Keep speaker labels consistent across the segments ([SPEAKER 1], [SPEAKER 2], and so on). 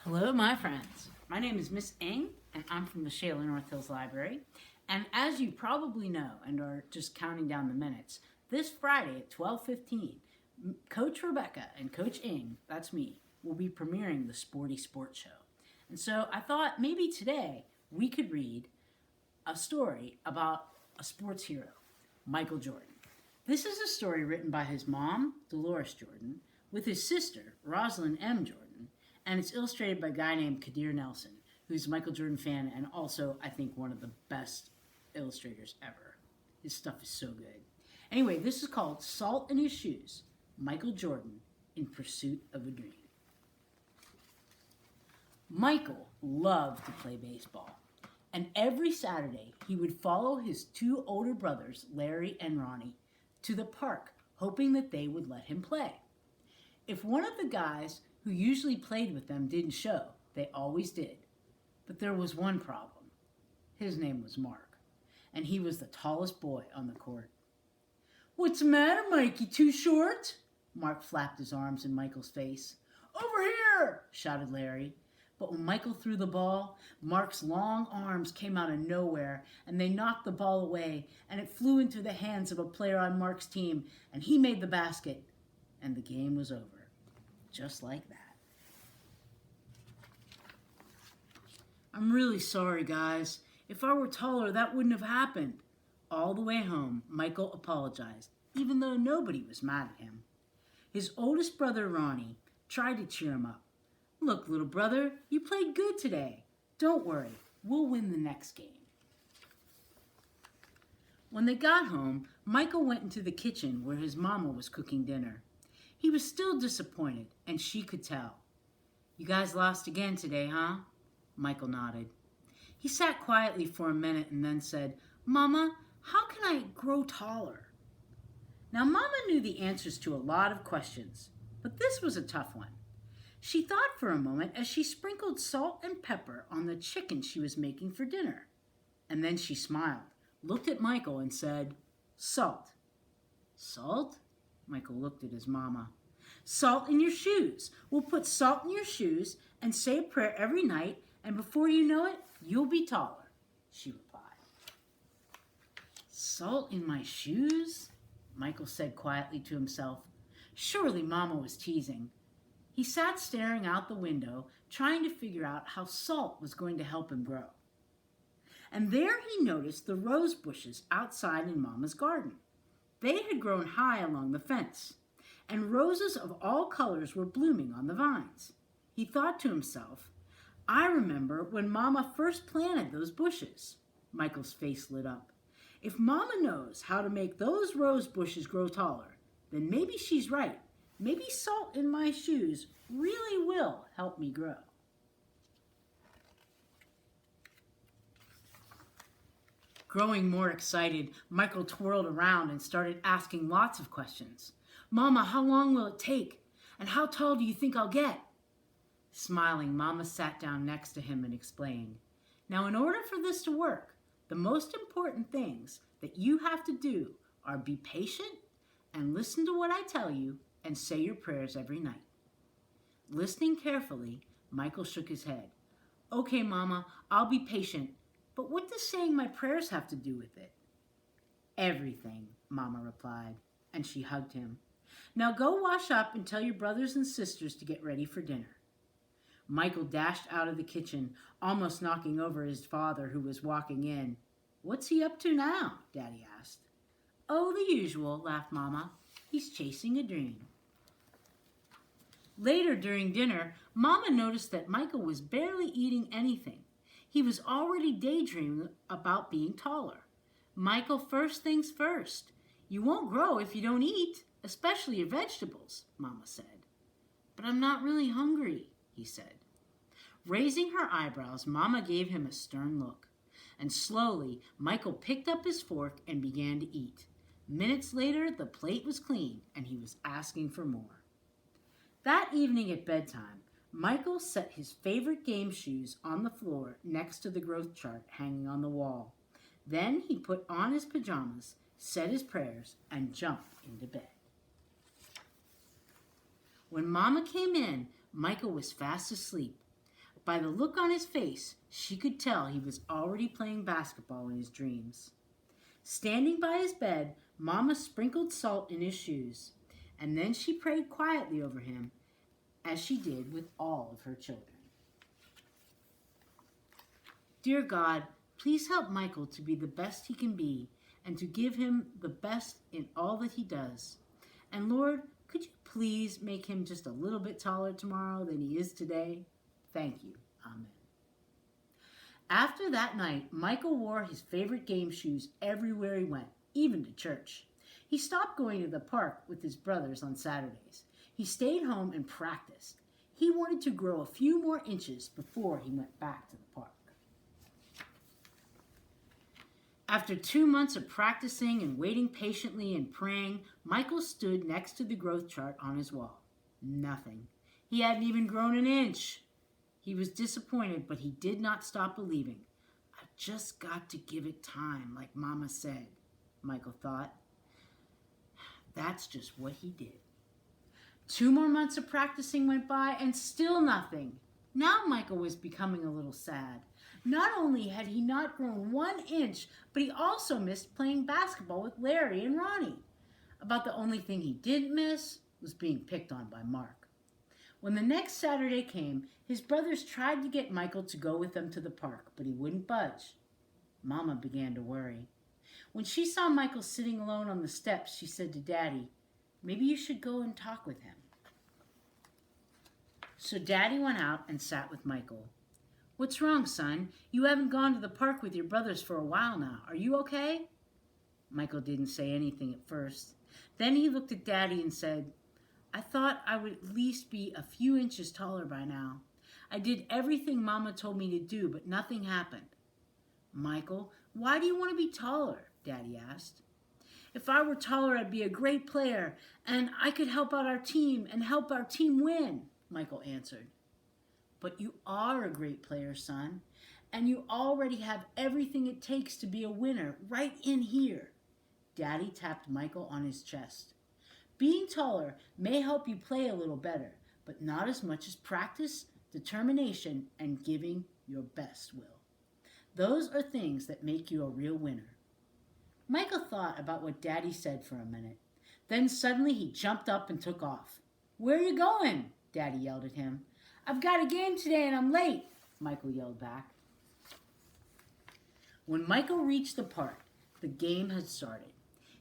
[SPEAKER 1] Hello, my friends. My name is Miss Eng, and I'm from the Shayla North Hills Library. And as you probably know and are just counting down the minutes, this Friday at 12:15, Coach Rebecca and Coach Ing, that's me, will be premiering the Sporty Sports Show. And so I thought maybe today we could read a story about a sports hero, Michael Jordan. This is a story written by his mom, Dolores Jordan, with his sister, Rosalind M. Jordan, and it's illustrated by a guy named Kadir Nelson, who's a Michael Jordan fan and also, I think, one of the best illustrators ever. His stuff is so good. Anyway, this is called Salt in His Shoes, Michael Jordan in Pursuit of a Dream. Michael loved to play baseball, and every Saturday he would follow his two older brothers, Larry and Ronnie, to the park, hoping that they would let him play. If one of the guys who usually played with them didn't show, they always did. But there was one problem. His name was Marc, and he was the tallest boy on the court. "What's the matter, Mikey? Too short?" Marc flapped his arms in Michael's face. "Over here!" shouted Larry. But when Michael threw the ball, Marc's long arms came out of nowhere, and they knocked the ball away, and it flew into the hands of a player on Marc's team, and he made the basket, and the game was over. Just like that. "I'm really sorry, guys. If I were taller, that wouldn't have happened." All the way home, Michael apologized, even though nobody was mad at him. His oldest brother, Ronnie, tried to cheer him up. "Look, little brother, you played good today. Don't worry, we'll win the next game." When they got home, Michael went into the kitchen where his mama was cooking dinner. He was still disappointed, and she could tell. "You guys lost again today, huh?" Michael nodded. He sat quietly for a minute and then said, "Mama, how can I grow taller?" Now, Mama knew the answers to a lot of questions, but this was a tough one. She thought for a moment as she sprinkled salt and pepper on the chicken she was making for dinner. And then she smiled, looked at Michael, and said, "Salt." "Salt?" Michael looked at his mama. "Salt in your shoes. We'll put salt in your shoes and say a prayer every night, and before you know it, you'll be taller," she replied. "Salt in my shoes?" Michael said quietly to himself. Surely Mama was teasing. He sat staring out the window, trying to figure out how salt was going to help him grow. And there he noticed the rose bushes outside in Mama's garden. They had grown high along the fence, and roses of all colors were blooming on the vines. He thought to himself, "I remember when Mama first planted those bushes." Michael's face lit up. If Mama knows how to make those rose bushes grow taller, then maybe she's right. Maybe salt in my shoes really will help me grow. Growing more excited, Michael twirled around and started asking lots of questions. "Mama, how long will it take? And how tall do you think I'll get?" Smiling, Mama sat down next to him and explained, "Now, in order for this to work, the most important things that you have to do are be patient and listen to what I tell you and say your prayers every night." Listening carefully, Michael shook his head. "Okay, Mama, I'll be patient. But what does saying my prayers have to do with it?" "Everything," Mama replied, and she hugged him. "Now go wash up and tell your brothers and sisters to get ready for dinner." Michael dashed out of the kitchen, almost knocking over his father, who was walking in. "What's he up to now?" Daddy asked. "Oh, the usual," laughed Mama. "He's chasing a dream." Later during dinner, Mama noticed that Michael was barely eating anything. He was already daydreaming about being taller. "Michael, first things first. You won't grow if you don't eat, especially your vegetables," Mama said. "But I'm not really hungry," he said. Raising her eyebrows, Mama gave him a stern look. And slowly, Michael picked up his fork and began to eat. Minutes later, the plate was clean, and he was asking for more. That evening at bedtime, Michael set his favorite game shoes on the floor next to the growth chart hanging on the wall. Then he put on his pajamas, said his prayers, and jumped into bed. When Mama came in, Michael was fast asleep. By the look on his face, she could tell he was already playing basketball in his dreams. Standing by his bed, Mama sprinkled salt in his shoes, and then she prayed quietly over him, as she did with all of her children. Dear God, please help Michael to be the best he can be and to give him the best in all that he does. And Lord, could you please make him just a little bit taller tomorrow than he is today? Thank you. Amen. After that night, Michael wore his favorite game shoes everywhere he went, even to church. He stopped going to the park with his brothers on Saturdays. He stayed home and practiced. He wanted to grow a few more inches before he went back to the park. After 2 months of practicing and waiting patiently and praying, Michael stood next to the growth chart on his wall. Nothing. He hadn't even grown an inch. He was disappointed, but he did not stop believing. I've just got to give it time, like Mama said, Michael thought. That's just what he did. 2 more months of practicing went by, and still nothing. Now Michael was becoming a little sad. Not only had he not grown 1 inch, but he also missed playing basketball with Larry and Ronnie. About the only thing he didn't miss was being picked on by Marc. When the next Saturday came, his brothers tried to get Michael to go with them to the park, but he wouldn't budge. Mama began to worry. When she saw Michael sitting alone on the steps, she said to Daddy, maybe you should go and talk with him. So Daddy went out and sat with Michael. What's wrong, son? You haven't gone to the park with your brothers for a while now. Are you okay? Michael didn't say anything at first. Then he looked at Daddy and said, I thought I would at least be a few inches taller by now. I did everything Mama told me to do, but nothing happened. Michael, why do you want to be taller? Daddy asked. If I were taller, I'd be a great player, and I could help out our team and help our team win, Michael answered. But you are a great player, son, and you already have everything it takes to be a winner right in here. Daddy tapped Michael on his chest. Being taller may help you play a little better, but not as much as practice, determination, and giving your best will. Those are things that make you a real winner. Michael thought about what Daddy said for a minute. Then suddenly he jumped up and took off. Where are you going? Daddy yelled at him. I've got a game today and I'm late, Michael yelled back. When Michael reached the park, the game had started.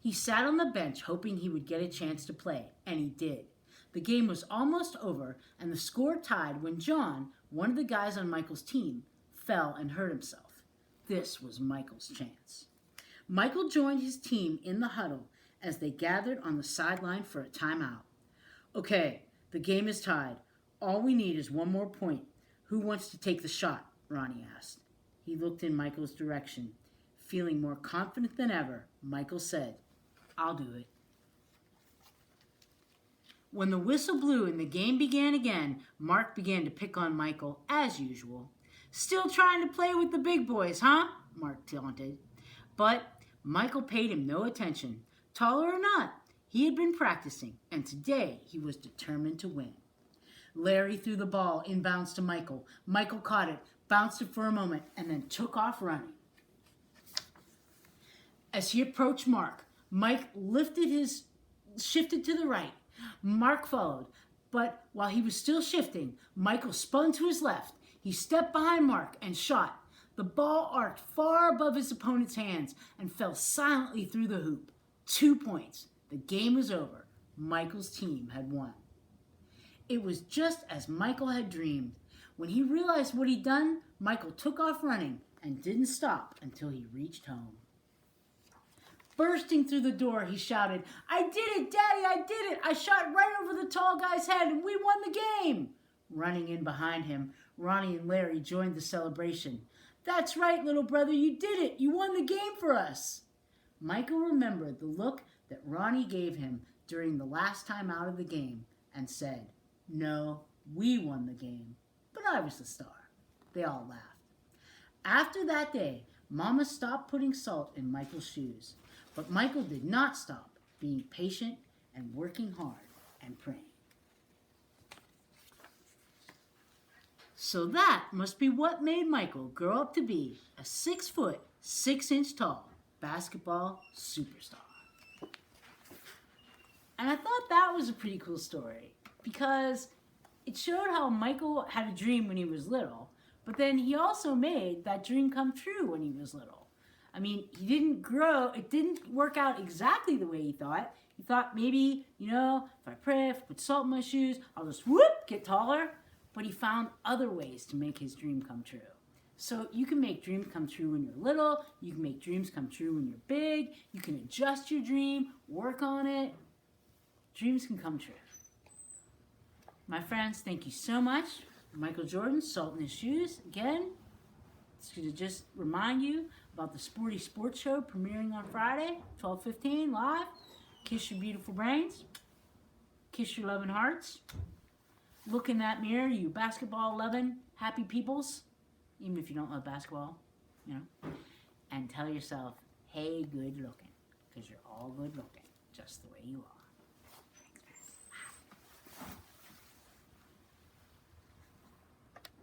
[SPEAKER 1] He sat on the bench hoping he would get a chance to play, and he did. The game was almost over, and the score tied when John, one of the guys on Michael's team, fell and hurt himself. This was Michael's chance. Michael joined his team in the huddle as they gathered on the sideline for a timeout. Okay, the game is tied. All we need is 1 more point. Who wants to take the shot? Ronnie asked. He looked in Michael's direction. Feeling more confident than ever, Michael said, I'll do it. When the whistle blew and the game began again, Marc began to pick on Michael, as usual. Still trying to play with the big boys, huh? Marc taunted. But Michael paid him no attention. Taller or not, he had been practicing, and today he was determined to win. Larry threw the ball inbounds to Michael. Michael caught it, bounced it for a moment, and then took off running. As he approached Marc, Mike shifted to the right. Marc followed, but while he was still shifting, Michael spun to his left. He stepped behind Marc and shot. The ball arced far above his opponent's hands and fell silently through the hoop. 2 points. The game was over. Michael's team had won. It was just as Michael had dreamed. When he realized what he'd done, Michael took off running and didn't stop until he reached home. Bursting through the door, he shouted, I did it, Daddy, I did it! I shot right over the tall guy's head and we won the game! Running in behind him, Ronnie and Larry joined the celebration. That's right, little brother, you did it! You won the game for us! Michael remembered the look that Ronnie gave him during the last time out of the game and said, No, we won the game, but I was the star. They all laughed. After that day, Mama stopped putting salt in Michael's shoes. But Michael did not stop being patient and working hard and praying. So that must be what made Michael grow up to be a 6 foot, 6 inch tall basketball superstar. And I thought that was a pretty cool story because it showed how Michael had a dream when he was little, but then he also made that dream come true when he was little. I mean, he didn't grow, it didn't work out exactly the way he thought. He thought maybe, if I pray, if I put salt in my shoes, I'll just get taller. But he found other ways to make his dream come true. So you can make dreams come true when you're little, you can make dreams come true when you're big, you can adjust your dream, work on it. Dreams can come true. My friends, thank you so much. Michael Jordan, Salt in His Shoes. Again, it's going to just remind you about the Sporty Sports Show premiering on Friday, 12:15 live. Kiss your beautiful brains. Kiss your loving hearts. Look in that mirror, you basketball-loving, happy peoples, even if you don't love basketball, and tell yourself, hey, good looking, because you're all good looking, just the way you are.